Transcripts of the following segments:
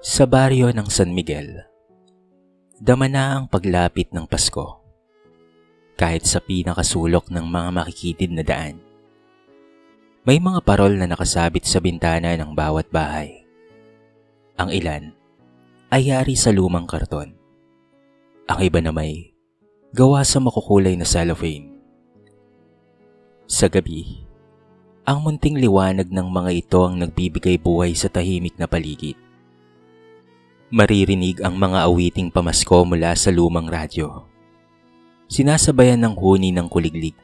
Sa baryo ng San Miguel, dama na ang paglapit ng Pasko. Kahit sa pinakasulok ng mga makikitid na daan, may mga parol na nakasabit sa bintana ng bawat bahay. Ang ilan ay yari sa lumang karton. Ang iba na may gawa sa makukulay na cellophane. Sa gabi, ang munting liwanag ng mga ito ang nagbibigay buhay sa tahimik na paligid. Maririnig ang mga awiting pamasko mula sa lumang radyo. Sinasabayan ng huni ng kuliglig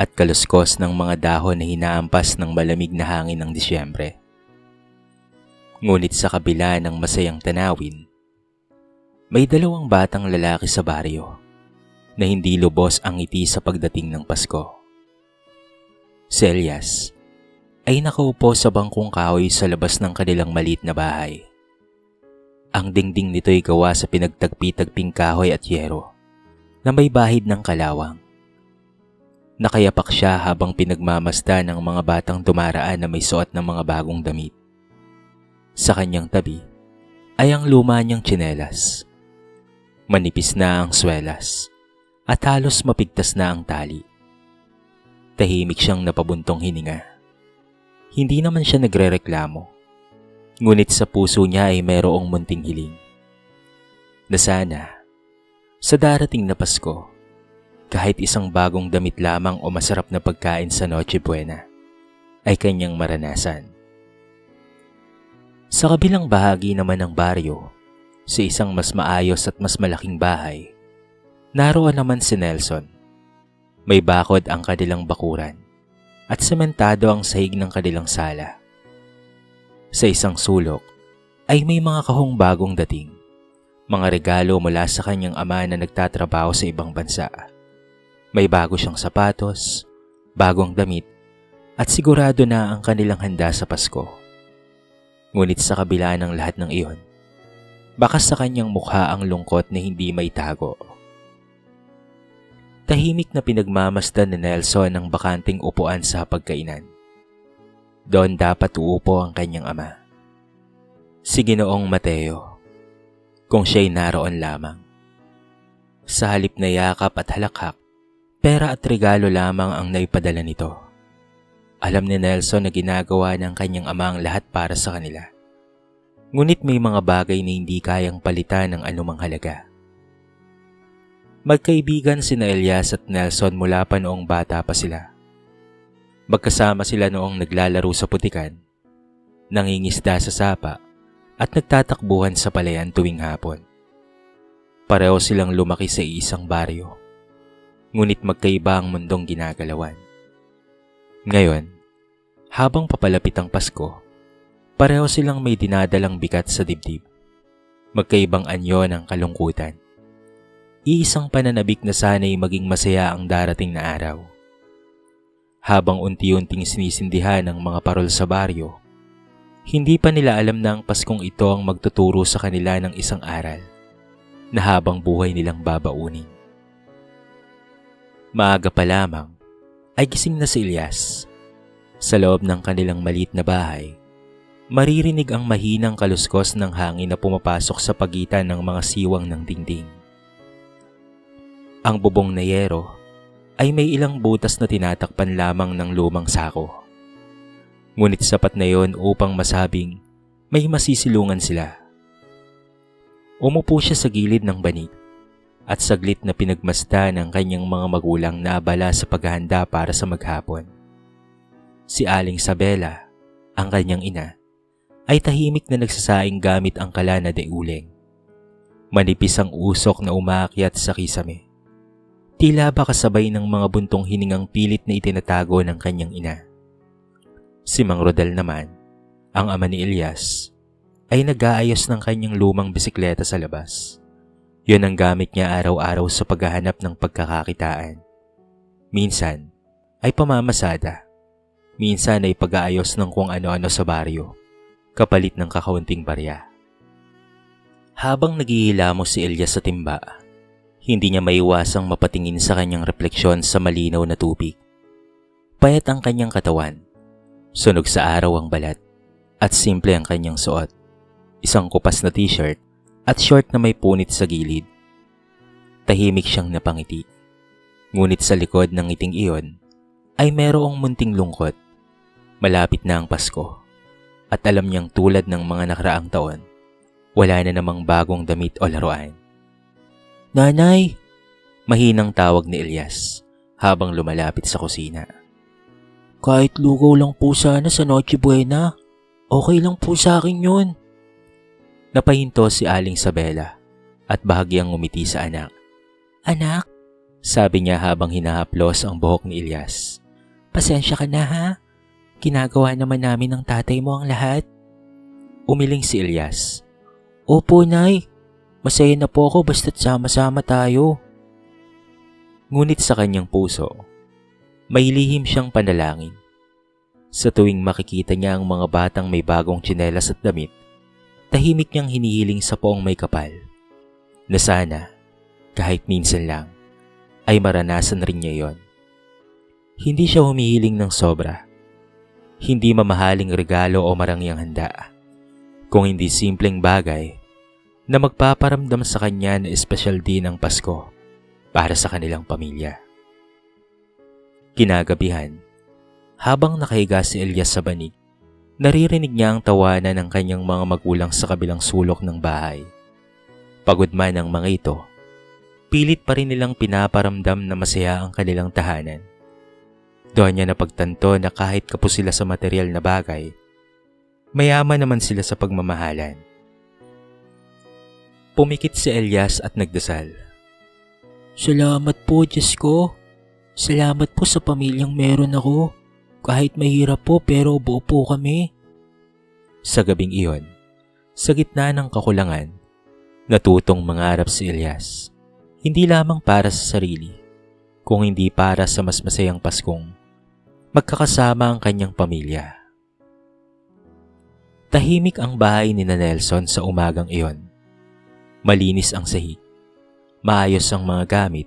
at kaluskos ng mga dahon na hinaampas ng malamig na hangin ng Disyembre. Ngunit sa kabila ng masayang tanawin, may dalawang batang lalaki sa baryo na hindi lubos ang ngiti sa pagdating ng Pasko. Si Elias ay nakaupo sa bangkong kahoy sa labas ng kanilang maliit na bahay. Ang dingding nito'y gawa sa pinagtagpi-tagping kahoy at yero na may bahid ng kalawang. Nakayapak siya habang pinagmamasdan ng mga batang dumaraan na may suot ng mga bagong damit. Sa kanyang tabi ay ang luma niyang tsinelas. Manipis na ang swelas at halos mapigtas na ang tali. Tahimik siyang napabuntong hininga. Hindi naman siya nagrereklamo. Ngunit sa puso niya ay mayroong munting hiling na sana sa darating na Pasko, kahit isang bagong damit lamang o masarap na pagkain sa Noche Buena ay kanyang maranasan. Sa kabilang bahagi naman ng baryo, sa isang mas maayos at mas malaking bahay, naroon naman si Nelson. May bakod ang kanilang bakuran at sementado ang sahig ng kanilang sala. Sa isang sulok ay may mga kahong bagong dating, mga regalo mula sa kanyang ama na nagtatrabaho sa ibang bansa. May bago siyang sapatos, bagong damit, at sigurado na ang kanilang handa sa Pasko. Ngunit sa kabila ng lahat ng iyon, bakas sa kanyang mukha ang lungkot na hindi may tago. Tahimik na pinagmamasdan ni Nelson ang bakanting upuan sa hapagkainan. Doon dapat uupo ang kanyang ama, si Ginoong Mateo, kung siya'y naroon lamang. Sa halip na yakap at halakhak, pera at regalo lamang ang naipadala nito. Alam ni Nelson na ginagawa ng kanyang ama ang lahat para sa kanila. Ngunit may mga bagay na hindi kayang palitan ng anumang halaga. Magkaibigan sina Elias at Nelson mula pa noong bata pa sila. Magkasama sila noong naglalaro sa putikan, nangingisda sa sapa at nagtatakbuhan sa palayan tuwing hapon. Pareho silang lumaki sa isang baryo, ngunit magkaiba ang mundong ginagalawan. Ngayon, habang papalapit ang Pasko, pareho silang may dinadalang bigat sa dibdib. Magkaibang anyo ng kalungkutan. Iisang pananabik na sana'y maging masaya ang darating na araw. Habang unti-unting sinisindihan ang mga parol sa baryo, hindi pa nila alam na ang Paskong ito ang magtuturo sa kanila ng isang aral na habang buhay nilang babaunin. Maaga pa lamang ay gising na si Elias. Sa loob ng kanilang maliit na bahay, maririnig ang mahinang kaluskos ng hangin na pumapasok sa pagitan ng mga siwang ng dingding. Ang bubong na yero ay may ilang butas na tinatakpan lamang ng lumang sako. Ngunit sapat na yon upang masabing may masisilungan sila. Umupo siya sa gilid ng banig at saglit na pinagmasdan ng kanyang mga magulang na abala sa paghahanda para sa maghapon. Si Aling Sabela, ang kanyang ina, ay tahimik na nagsasaing gamit ang kala na deuleng. Manipis ang usok na umaakyat sa kisame. Tila ba kasabay ng mga buntong hiningang pilit na itinatago ng kanyang ina. Si Mang Rodel naman, ang ama ni Elias, ay nag-aayos ng kanyang lumang bisikleta sa labas. Yun ang gamit niya araw-araw sa paghahanap ng pagkakakitaan. Minsan ay pamamasada, minsan ay pag-aayos ng kung ano-ano sa baryo, kapalit ng kakaunting barya. Habang naghihilamos si Elias sa timba, hindi niya maiwasang mapatingin sa kanyang refleksyon sa malinaw na tubig. Payat ang kanyang katawan, sunog sa araw ang balat, at simple ang kanyang suot. isang kupas na t-shirt at short na may punit sa gilid. Tahimik siyang napangiti. Ngunit sa likod ng ngiting iyon ay merong munting lungkot. Malapit na ang Pasko at alam niyang tulad ng mga nakaraang taon, wala na namang bagong damit o laruan. "Nanay!" Mahinang tawag ni Elias habang lumalapit sa kusina. "Kahit lugaw lang po sana sa Noche Buena, okay lang po sa akin yun." Napahinto si Aling Sabela at bahagyang ngumiti sa anak. "Anak," sabi niya habang hinahaplos ang buhok ni Elias, "pasensya ka na ha? Ginagawa naman namin ng tatay mo ang lahat." Umiling si Elias. "Opo, Nay. Masaya na po ako basta't sama-sama tayo." Ngunit sa kanyang puso, may lihim siyang panalangin. Sa tuwing makikita niya ang mga batang may bagong tsinelas at damit, tahimik niyang hinihiling sa poong may kapal na sana, kahit minsan lang, ay maranasan rin niya yon. Hindi siya humihiling ng sobra. Hindi mamahaling regalo o marangyang handa, kung hindi simpleng bagay na magpaparamdam sa kanya na espesyal din ang Pasko para sa kanilang pamilya. Kinagabihan, habang nakahiga si Elias sa banig, naririnig niya ang tawanan ng kanyang mga magulang sa kabilang sulok ng bahay. Pagod man ang mga ito, pilit pa rin nilang pinaparamdam na masaya ang kanilang tahanan. Doon niya napagtanto na kahit kapos sila sa material na bagay, mayaman naman sila sa pagmamahalan. Pumikit si Elias at nagdasal. "Salamat po, Diyos ko. Salamat po sa pamilyang meron ako. Kahit mahirap po pero buo po kami." Sa gabing iyon, sa gitna ng kakulangan, natutong mangarap si Elias. Hindi lamang para sa sarili, kung hindi para sa mas masayang Paskong magkakasama ang kanyang pamilya. Tahimik ang bahay ni Nelson sa umagang iyon. Malinis ang sahig, maayos ang mga gamit,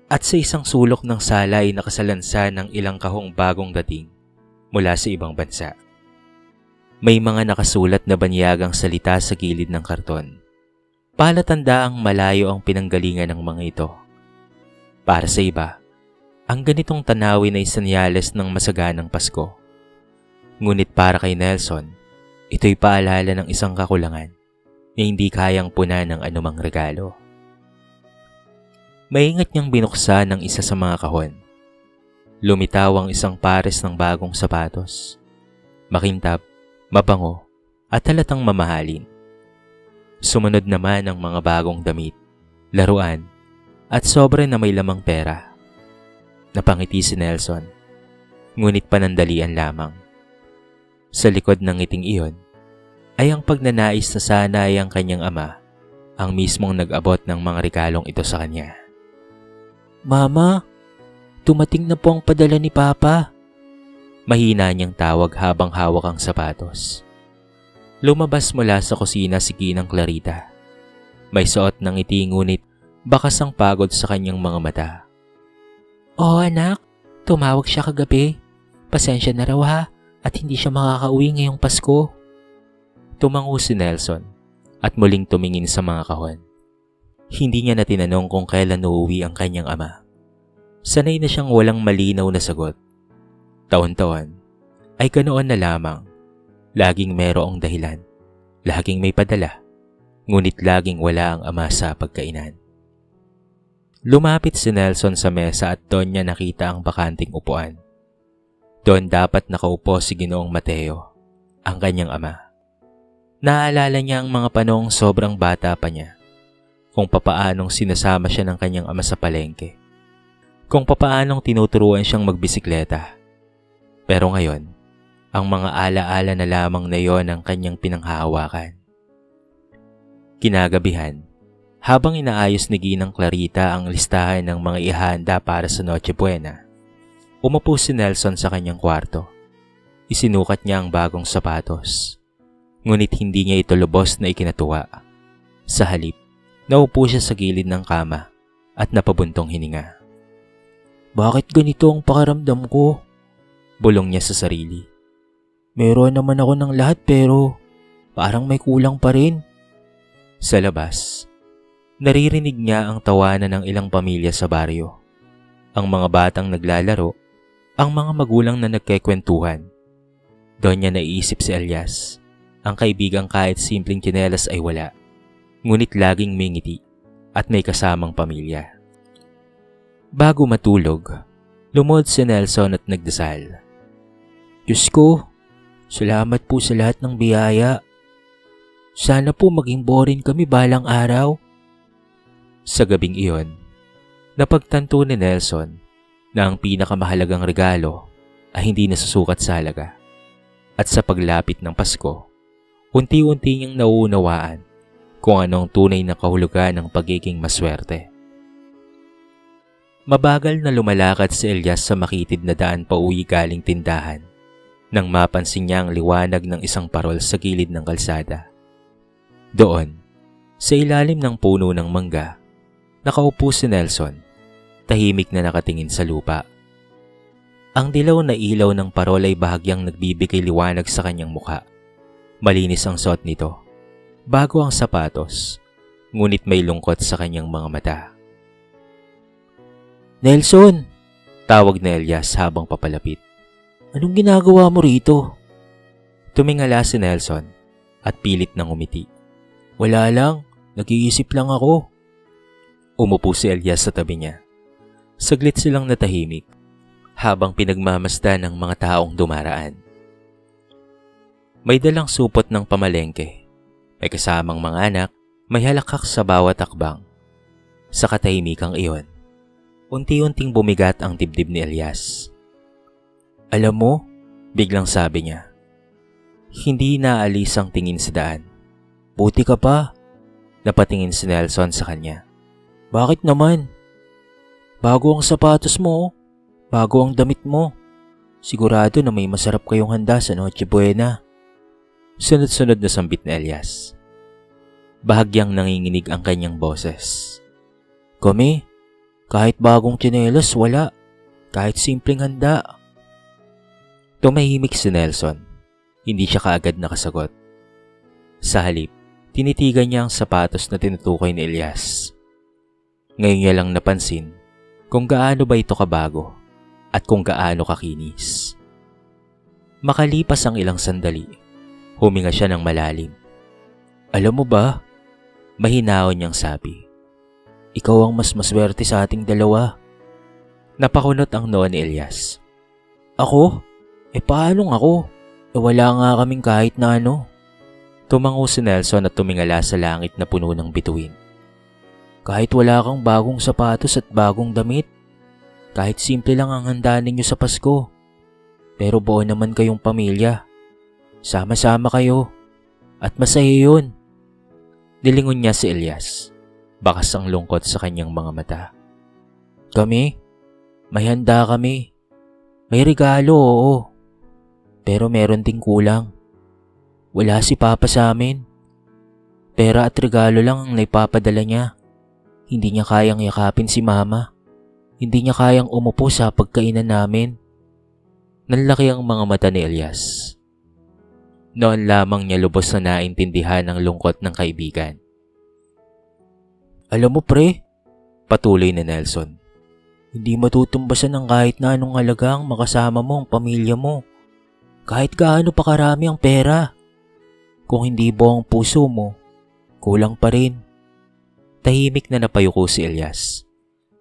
at sa isang sulok ng sala ay nakasalansa ng ilang kahong bagong dating mula sa ibang bansa. May mga nakasulat na banyagang salita sa gilid ng karton. Palatandaang malayo ang pinanggalingan ng mga ito. Para sa iba, ang ganitong tanawin ay senyales ng masaganang Pasko. Ngunit para kay Nelson, ito'y paalala ng isang kakulangan na hindi kayang punan ng anumang regalo. Maingat niyang binuksan ang isa sa mga kahon. Lumitaw ang isang pares ng bagong sapatos. Makintab, mabango, at halatang mamahalin. Sumunod naman ang mga bagong damit, laruan, at sobre na may lamang pera. Napangiti si Nelson, ngunit panandalian lamang. Sa likod ng ngiting iyon, ay ang pagnanais na sana ay ang kanyang ama ang mismong nag-abot ng mga regalong ito sa kanya. "Mama, dumating na po ang padala ni Papa." Mahina niyang tawag habang hawak ang sapatos. Lumabas mula sa kusina si Ginang Clarita. May suot ng ngiti ngunit bakas ang pagod sa kanyang mga mata. "Oh anak, tumawag siya kagabi. Pasensya na raw ha at hindi siya makakauwi ngayong Pasko." Tumango si Nelson at muling tumingin sa mga kahon. Hindi niya na tinanong kung kailan uuwi ang kanyang ama. Sanay na siyang walang malinaw na sagot. Taon-taon ay ganoon na lamang. Laging merong dahilan, laging may padala, ngunit laging wala ang ama sa pagkainan. Lumapit si Nelson sa mesa at doon niya nakita ang bakanting upuan. Doon dapat nakaupo si Ginoong Mateo, ang kanyang ama. Naalala niya ang mga panahong sobrang bata pa niya, kung papaanong sinasama siya ng kanyang ama sa palengke, kung papaanong tinuturuan siyang magbisikleta. Pero ngayon, ang mga alaala na lamang na yon ang kanyang pinanghahawakan. Kinagabihan, habang inaayos ni Ginang Clarita ang listahan ng mga ihanda para sa Noche Buena, umupo si Nelson sa kanyang kwarto. Isinukat niya ang bagong sapatos. Ngunit hindi niya ito lubos na ikinatuwa. Sa halip, naupo siya sa gilid ng kama at napabuntong hininga. "Bakit ganito ang pakiramdam ko?" bulong niya sa sarili. "Meron naman ako ng lahat pero Parang may kulang pa rin. Sa labas, naririnig niya ang tawanan ng ilang pamilya sa baryo. Ang mga batang naglalaro, ang mga magulang na nagkekwentuhan. Doon niya naiisip si Elias, ang kaibigang kahit simpleng tsinelas ay wala, ngunit laging may ngiti at may kasamang pamilya. Bago matulog, lumuhod si Nelson at nagdasal. Diyos ko, salamat po sa lahat ng biyaya. Sana po maging boring kami balang araw. Sa gabing iyon, napagtanto ni Nelson na ang pinakamahalagang regalo ay hindi nasusukat sa halaga. At sa paglapit ng Pasko, unti-unti niyang nauunawaan kung anong tunay na kahulugan ng pagiging maswerte. Mabagal na lumalakad si Elias sa makitid na daan pauwi galing tindahan nang mapansin niya ang liwanag ng isang parol sa gilid ng kalsada. Doon, sa ilalim ng puno ng mangga, nakaupo si Nelson, tahimik na nakatingin sa lupa. Ang dilaw na ilaw ng parol ay bahagyang nagbibigay liwanag sa kanyang mukha. Malinis ang suot nito, bago ang sapatos, ngunit may lungkot sa kanyang mga mata. Nelson! Tawag ni Elias habang papalapit. Anong ginagawa mo rito? Tumingala si Nelson at pilit nang umiti. Wala lang, nag-iisip lang ako. Umupo si Elias sa tabi niya. Saglit silang natahimik habang pinagmamasdan ng mga taong dumaraan. May dalang supot ng pamalengke, may kasamang mga anak, may halakhak sa bawat akbang. Sa katahimikang iyon, unti-unting bumigat ang dibdib ni Elias. Alam mo, biglang sabi niya, hindi naalis ang tingin sa daan. Buti ka pa, napatingin si Nelson sa kanya. Bakit naman? Bago ang sapatos mo, bago ang damit mo. Sigurado na may masarap kayong handa sa Noche Buena. Sunod-sunod na sambit ni Elias. Bahagyang nanginginig ang kanyang boses. Kami, kahit bagong tsinelas, wala. Kahit simpleng handa. Tumahimik si Nelson. Hindi siya kaagad nakasagot. Sa halip, tinitigan niya ang sapatos na tinutukoy ni Elias. Ngayon niya lang napansin kung gaano ba ito kabago at kung gaano kakinis. Makalipas ang ilang sandali, huminga siya ng malalim. Alam mo ba, mahinaon niyang sabi, ikaw ang mas maswerte sa ating dalawa. Napakunot ang noo ni Elias. Ako? Paano ako? Wala nga kaming kahit na ano. Tumango si Nelson at tumingala sa langit na puno ng bituin. Kahit wala kang bagong sapatos at bagong damit, kahit simple lang ang handa ninyo sa Pasko, pero buo naman kayong pamilya. Sama-sama kayo, at masaya yun. Nilingon niya si Elias, bakas ang lungkot sa kanyang mga mata. Kami? May handa kami. May regalo, oo. Pero meron ding kulang. Wala si Papa sa amin. Pera at regalo lang ang naipapadala niya. Hindi niya kayang yakapin si Mama. Hindi niya kayang umupo sa pagkainan namin. Nanlaki ang mga mata ni Elias. Noon lamang niya lubos na naintindihan ang lungkot ng kaibigan. Alam mo pre, patuloy ni Nelson, hindi matutumbasan ng kahit na anong halagang makasama mo ang pamilya mo. Kahit gaano pa karami ang pera. Kung hindi buong puso mo, kulang pa rin. Tahimik na napayuko si Elias.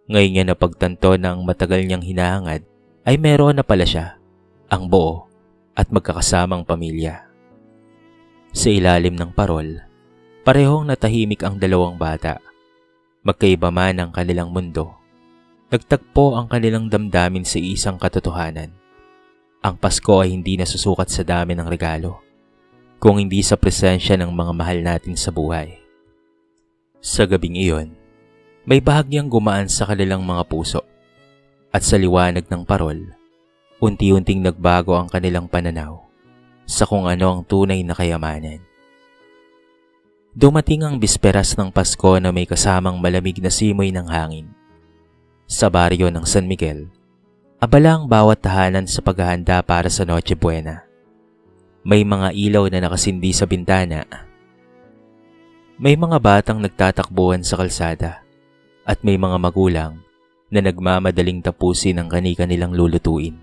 Ngayon niya napagtanto na ang matagal niyang hinahangad ay meron na pala siya, ang buo at magkakasamang pamilya. Sa ilalim ng parol, parehong natahimik ang dalawang bata. Magkaiba man ang kanilang mundo, nagtagpo ang kanilang damdamin sa isang katotohanan. Ang Pasko ay hindi nasusukat sa dami ng regalo, kung hindi sa presensya ng mga mahal natin sa buhay. Sa gabing iyon, may bahagyang gumaan sa kanilang mga puso, at sa liwanag ng parol, unti-unting nagbago ang kanilang pananaw sa kung ano ang tunay na kayamanan. Dumating ang bisperas ng Pasko na may kasamang malamig na simoy ng hangin. Sa baryo ng San Miguel, abala ang bawat tahanan sa paghahanda para sa Noche Buena. May mga ilaw na nakasindi sa bintana. May mga batang nagtatakbuhan sa kalsada at may mga magulang na nagmamadaling tapusin ang kani-kanilang lulutuin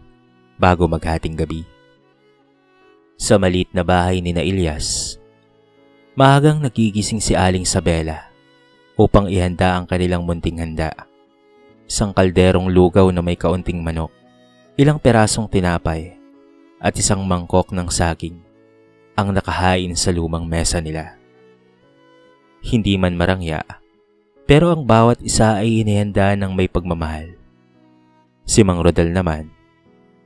bago maghating gabi. Sa maliit na bahay ni na Elias, maagang nagigising si Aling Sabela upang ihanda ang kanilang munting handa. Isang kalderong lugaw na may kaunting manok, ilang perasong tinapay at isang mangkok ng saging ang nakahain sa lumang mesa nila. Hindi man marangya, pero ang bawat isa ay inihanda ng may pagmamahal. Si Mang Rodel naman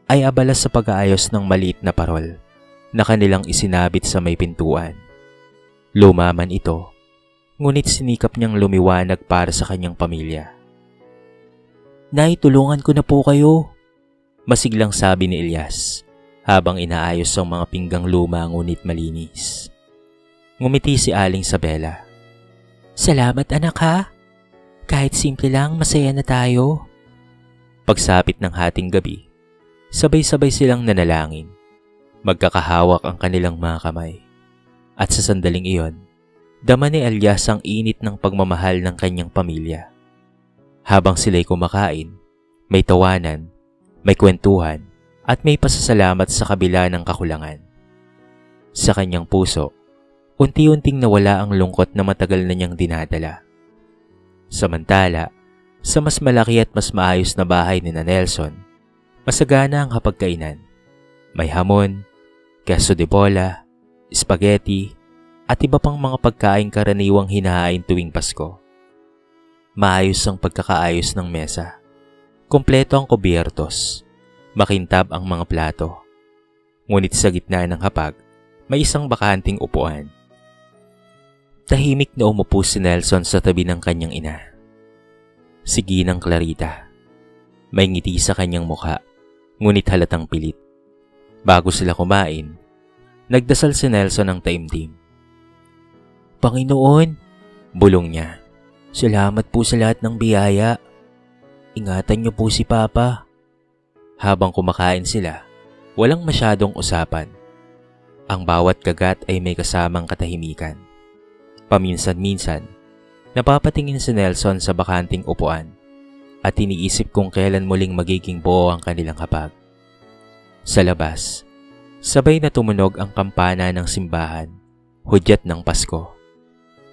ay abala sa pag-aayos ng maliit na parol na kanilang isinabit sa may pintuan. Luma man ito, ngunit sinikap niyang lumiwanag para sa kanyang pamilya. "Nay, tulungan ko na po kayo," masiglang sabi ni Elias habang inaayos ang mga pinggang luma ngunit malinis. Ngumiti si Aling Sabela. "Salamat anak ha. Kahit simple lang, masaya na tayo." Pagsapit ng hating gabi, sabay-sabay silang nanalangin. Magkakahawak ang kanilang mga kamay. At sa sandaling iyon, dama ni Elias ang init ng pagmamahal ng kanyang pamilya. Habang sila'y kumakain, may tawanan, may kwentuhan, at may pasasalamat sa kabila ng kakulangan. Sa kanyang puso, unti-unting nawala ang lungkot na matagal na niyang dinadala. Samantala, sa mas malaki at mas maayos na bahay ni na Nelson, masagana ang hapagkainan. May hamon, queso de bola, spaghetti, at iba pang mga pagkain karaniwang hinahain tuwing Pasko. Maayos ang pagkakaayos ng mesa. Kompleto ang kubyertos. Makintab ang mga plato. Ngunit sa gitna ng hapag, may isang bakanting upuan. Tahimik na umupo si Nelson sa tabi ng kanyang ina. Si Ginang Clarita. May ngiti sa kanyang mukha, ngunit halatang pilit. Bago sila kumain, nagdasal si Nelson ng taimtim. "Panginoon," bulong niya, "salamat po sa lahat ng biyaya. Ingatan niyo po si Papa." Habang kumakain sila, walang masyadong usapan. Ang bawat kagat ay may kasamang katahimikan. Paminsan-minsan, napapatingin si Nelson sa bakanting upuan at iniisip kung kailan muling magiging buo ang kanilang hapag. Sa labas, sabay na tumunog ang kampana ng simbahan, hudyat ng Pasko.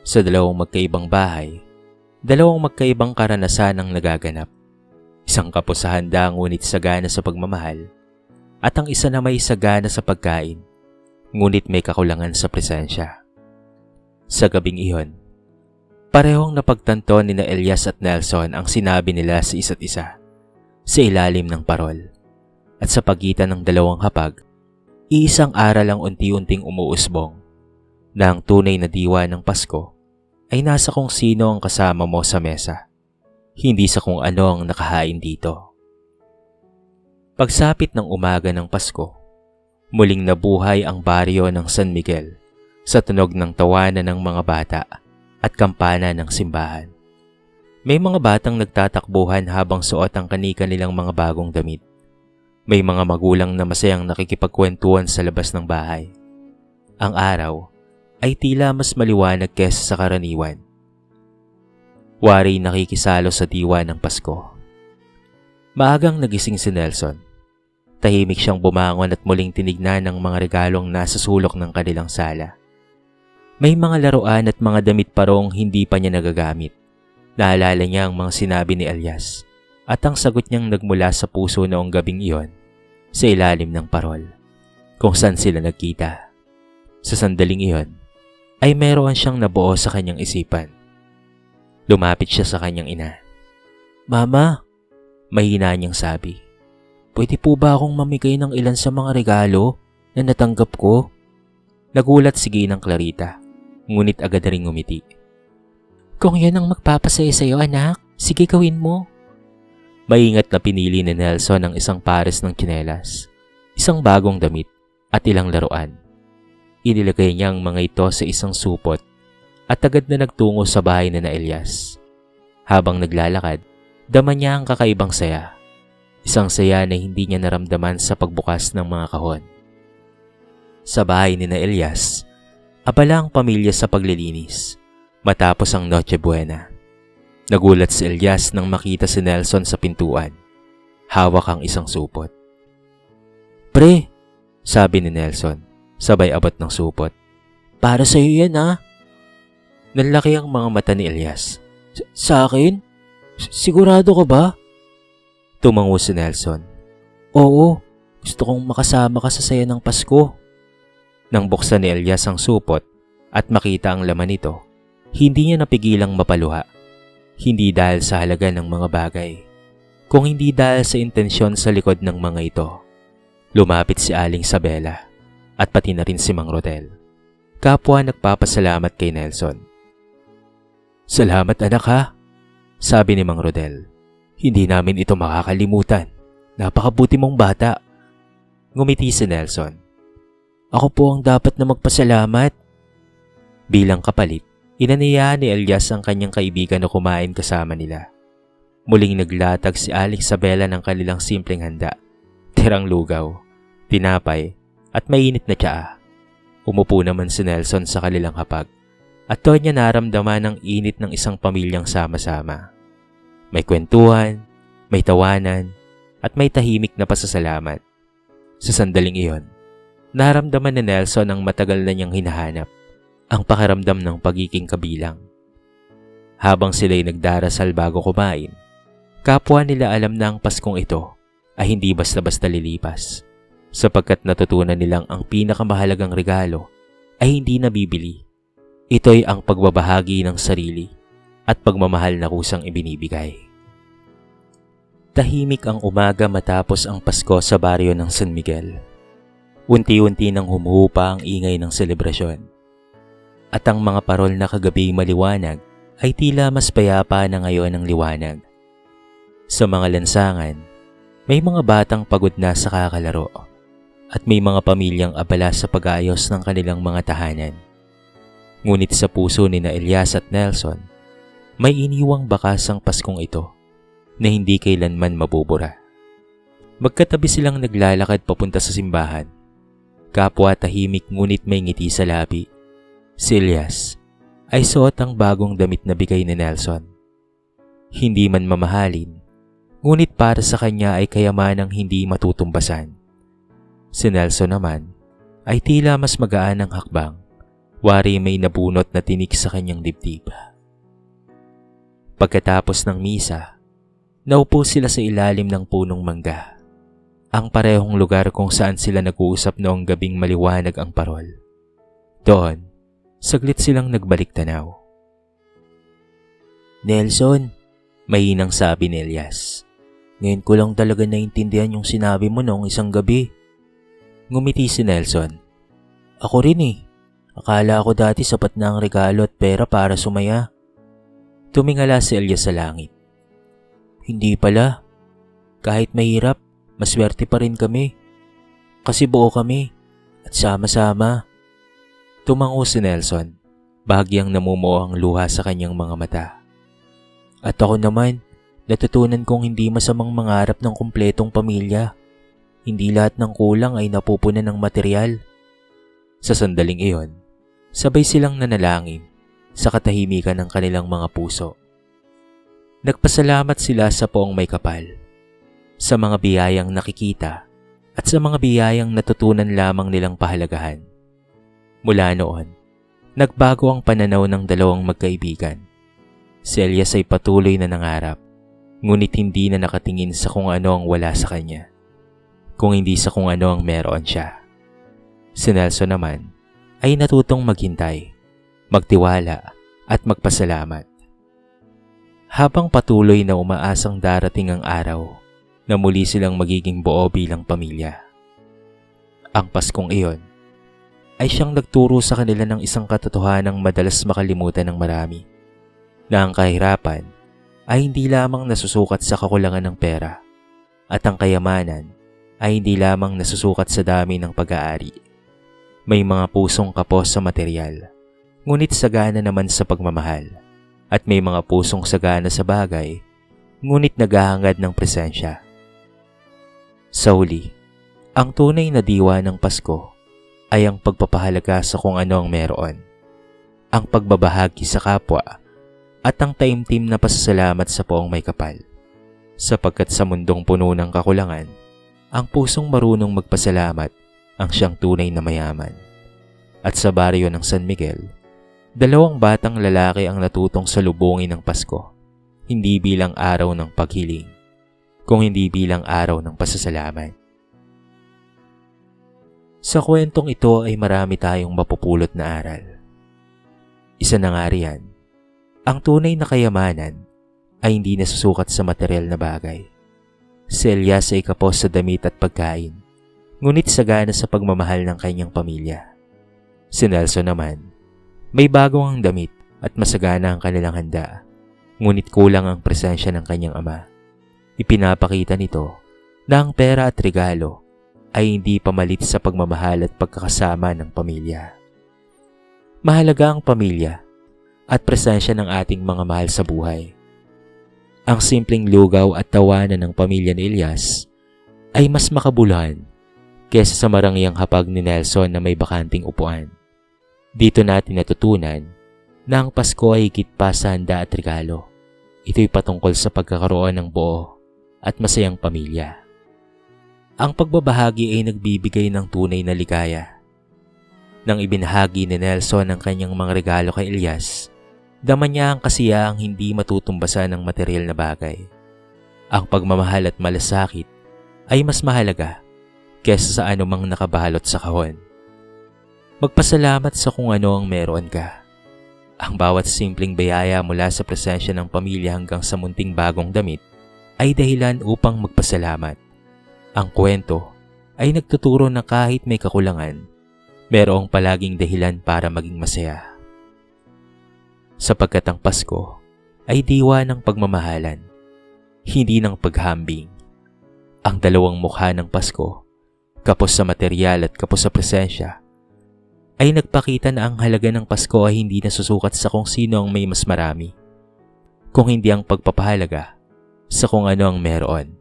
Sa dalawang magkaibang bahay, dalawang magkaibang karanasan ang nagaganap. Isang kapos sa handa ngunit sagana sa pagmamahal, at ang isa na may sagana sa pagkain, ngunit may kakulangan sa presensya. Sa gabing iyon, parehong napagtanto ni na Elias at Nelson ang sinabi nila sa isa't isa, sa ilalim ng parol. At sa pagitan ng dalawang hapag, iisang aral ang unti-unting umuusbong, na ang tunay na diwa ng Pasko ay nasa kung sino ang kasama mo sa mesa, hindi sa kung ano ang nakahain dito. Pagsapit ng umaga ng Pasko, muling nabuhay ang baryo ng San Miguel sa tunog ng tawanan ng mga bata at kampana ng simbahan. May mga batang nagtatakbuhan habang suot ang kani-kanilang mga bagong damit. May mga magulang na masayang nakikipagkwentuhan sa labas ng bahay. Ang araw ay tila mas maliwanag kesa sa karaniwan. Wari nakikisalo sa diwa ng Pasko. Maagang nagising si Nelson. Tahimik siyang bumangon at muling tinignan ang mga regalong nasa sulok ng kanilang sala. May mga laruan at mga damit pa roong hindi pa niya nagagamit. Naalala niya ang mga sinabi ni Elias at ang sagot niyang nagmula sa puso noong gabing iyon sa ilalim ng parol kung saan sila nagkita. Sa sandaling iyon ay meron siyang nabuo sa kanyang isipan. Lumapit siya sa kanyang ina. "Mama," mahina niyang sabi, "pwede po ba akong mamigay ng ilan sa mga regalo na natanggap ko?" Nagulat si Ginang Clarita, ngunit agad na ring ngumiti. "Kung yan ang magpapasaya sa iyo anak, sige gawin mo." Maingat na pinili ni Nelson ang isang pares ng tsinelas, isang bagong damit at ilang laruan. Inilagay niya ang mga ito sa isang supot at agad na nagtungo sa bahay ni na Elias. Habang naglalakad, dama niya ang kakaibang saya. Isang saya na hindi niya naramdaman sa pagbukas ng mga kahon. Sa bahay ni na Elias, abala ang pamilya sa paglilinis matapos ang Noche Buena. Nagulat si Elias nang makita si Nelson sa pintuan. Hawak ang isang supot. "Pre," sabi ni Nelson, sabay abot ng supot. "Para sa'yo yan ah." Nanlaki ang mga mata ni Elias. Sa akin? Sigurado ka ba?" Tumango si Nelson. "Oo, gusto kong makasama ka sa saya ng Pasko." Nang buksan ni Elias ang supot at makita ang laman nito, hindi niya napigilang mapaluha. Hindi dahil sa halaga ng mga bagay, kung hindi dahil sa intensyon sa likod ng mga ito. Lumapit si Aling Sabela at pati na rin si Mang Rodel. Kapwa nagpapasalamat kay Nelson. "Salamat anak ha," sabi ni Mang Rodel. "Hindi namin ito makakalimutan. Napakabuti mong bata." Ngumiti si Nelson. "Ako po ang dapat na magpasalamat." Bilang kapalit, inaniyahan ni Elias ang kanyang kaibigan na kumain kasama nila. Muling naglatag si Aling Sabela ng kanilang simpleng handa. Tirang lugaw, tinapay, at mainit na tsaa. Umupo naman si Nelson sa kanilang hapag at doon niya naramdaman ang init ng isang pamilyang sama-sama. May kwentuhan, may tawanan, at may tahimik na pasasalamat. Sa sandaling iyon, naramdaman ni Nelson ang matagal na niyang hinahanap, ang pakiramdam ng pagiging kabilang. Habang sila'y nagdarasal bago kumain, kapwa nila alam na ang Paskong ito ay hindi basta-basta lilipas, sapagkat natutunan nilang ang pinakamahalagang regalo ay hindi nabibili. Ito'y ang pagbabahagi ng sarili at pagmamahal na kusang ibinibigay. Tahimik ang umaga matapos ang Pasko sa baryo ng San Miguel. Unti-unti nang humuhupa ang ingay ng selebrasyon. At ang mga parol na kagabi maliwanag ay tila mas payapa na ngayon ang liwanag. Sa mga lansangan, may mga batang pagod na sa kakalaro at may mga pamilyang abala sa pag-aayos ng kanilang mga tahanan. Ngunit sa puso ni na Elias at Nelson, may iniwang bakas ang Paskong ito na hindi kailanman mabubura. Magkatabi silang naglalakad papunta sa simbahan. Kapwa tahimik ngunit may ngiti sa labi. Si Elias ay suot ang bagong damit na bigay ni Nelson. Hindi man mamahalin, ngunit para sa kanya ay kayamanang hindi matutumbasan. Si Nelson naman ay tila mas magaan ang hakbang, wari may nabunot na tinik sa kanyang dibdib. Pagkatapos ng misa, naupo sila sa ilalim ng punong mangga, ang parehong lugar kung saan sila nag-uusap noong gabing maliwanag ang parol. Doon, saglit silang nagbalik tanaw. "Nelson," mahinang sabi ni Elias, "ngayon ko lang talaga naintindihan yung sinabi mo noong isang gabi." Ngumiti si Nelson. "Ako rin eh. Akala ko dati sapat na ang regalo at pera para sumaya." Tumingala si Elias sa langit. "Hindi pala. Kahit mahirap, maswerte pa rin kami. Kasi buo kami at sama-sama." Tumango si Nelson, bahagyang namumuo ang luha sa kanyang mga mata. "At ako naman, natutunan kong hindi masamang mangarap ng kumpletong pamilya. Hindi lahat ng kulang ay napupunan ng material." Sa sandaling iyon, sabay silang nanalangin sa katahimikan ng kanilang mga puso. Nagpasalamat sila sa Poong May Kapal, sa mga biyayang nakikita at sa mga biyayang natutunan lamang nilang pahalagahan. Mula noon, nagbago ang pananaw ng dalawang magkaibigan. Si Elias ay patuloy na nangarap, ngunit hindi na nakatingin sa kung ano ang wala sa kanya, kung hindi sa kung ano ang meron siya. Si Nelson naman ay natutong maghintay, magtiwala at magpasalamat. Habang patuloy na umaasang darating ang araw na muli silang magiging buo bilang pamilya. Ang Paskong iyon ay siyang nagturo sa kanila ng isang katotohanang madalas makalimutan ng marami, na ang kahirapan ay hindi lamang nasusukat sa kakulangan ng pera at ang kayamanan ay hindi lamang nasusukat sa dami ng pag-aari. May mga pusong kapos sa material, ngunit sagana naman sa pagmamahal, at may mga pusong sagana sa bagay, ngunit naghahangad ng presensya. Sa huli, ang tunay na diwa ng Pasko ay ang pagpapahalaga sa kung ano ang meron, ang pagbabahagi sa kapwa, at ang taimtim na pasasalamat sa poong may kapal. Sapagkat sa mundong puno ng kakulangan, ang pusong marunong magpasalamat ang siyang tunay na mayaman. At sa baryo ng San Miguel, 2 batang lalaki ang natutong salubungin ng Pasko, hindi bilang araw ng paghiling, kung hindi bilang araw ng pasasalamat. Sa kwentong ito ay marami tayong mapupulot na aral. Isa na nga riyan, ang tunay na kayamanan ay hindi nasusukat sa material na bagay. Si Elias ay kapos sa damit at pagkain, ngunit sagana sa pagmamahal ng kanyang pamilya. Si Nelson naman, may bagong ang damit at masagana ang kanilang handa, ngunit kulang ang presensya ng kanyang ama. Ipinapakita nito na ang pera at regalo ay hindi pamalit sa pagmamahal at pagkakasama ng pamilya. Mahalaga ang pamilya at presensya ng ating mga mahal sa buhay. Ang simpleng lugaw at tawanan ng pamilya ni Elias ay mas makabuluhan kaysa sa marangyang hapag ni Nelson na may bakanting upuan. Dito natin natutunan na ang Pasko ay higit pa sa handa at regalo. Ito'y patungkol sa pagkakaroon ng buo at masayang pamilya. Ang pagbabahagi ay nagbibigay ng tunay na ligaya. Nang ibinahagi ni Nelson ang kanyang mga regalo kay Elias, dama niya ang kasiyahang hindi matutumbasan ng material na bagay. Ang pagmamahal at malasakit ay mas mahalaga kaysa sa anumang nakabalot sa kahon. Magpasalamat sa kung ano ang meron ka. Ang bawat simpleng biyaya mula sa presensya ng pamilya hanggang sa munting bagong damit ay dahilan upang magpasalamat. Ang kwento ay nagtuturo na kahit may kakulangan, merong palaging dahilan para maging masaya. Sapagkat ang Pasko ay diwa ng pagmamahalan, hindi ng paghambing. Ang dalawang mukha ng Pasko, kapos sa material at kapos sa presensya, ay nagpakita na ang halaga ng Pasko ay hindi nasusukat sa kung sino ang may mas marami, kung hindi ang pagpapahalaga sa kung ano ang meron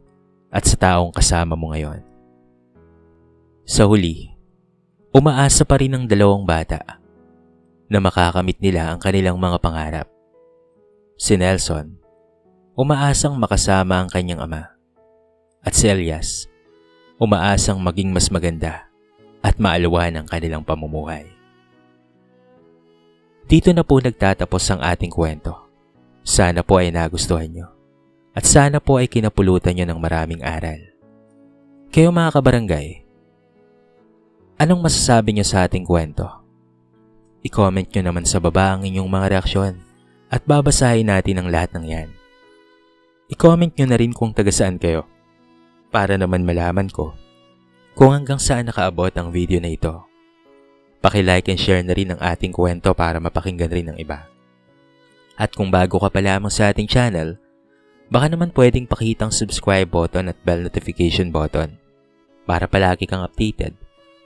at sa taong kasama mo ngayon. Sa huli, umaasa pa rin ang 2 bata na makakamit nila ang kanilang mga pangarap. Si Nelson, umaasang makasama ang kanyang ama, at si Elias, umaasang maging mas maganda at maalawan ang kanilang pamumuhay. Dito na po nagtatapos ang ating kwento. Sana po ay nagustuhan nyo at sana po ay kinapulutan nyo ng maraming aral. Kayo mga kabarangay, anong masasabi nyo sa ating kwento? I-comment nyo naman sa baba ang inyong mga reaksyon at babasahin natin ang lahat ng yan. I-comment nyo na rin kung taga saan kayo para naman malaman ko kung hanggang saan nakaabot ang video na ito. Paki-like and share na rin ang ating kwento para mapakinggan rin ng iba. At kung bago ka pa lamang sa ating channel, baka naman pwedeng pakitang subscribe button at bell notification button para palagi kang updated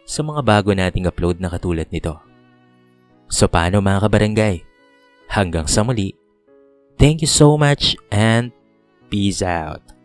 sa mga bago nating upload na katulad nito. So paano mga kabarangay? Hanggang sa muli, thank you so much and peace out!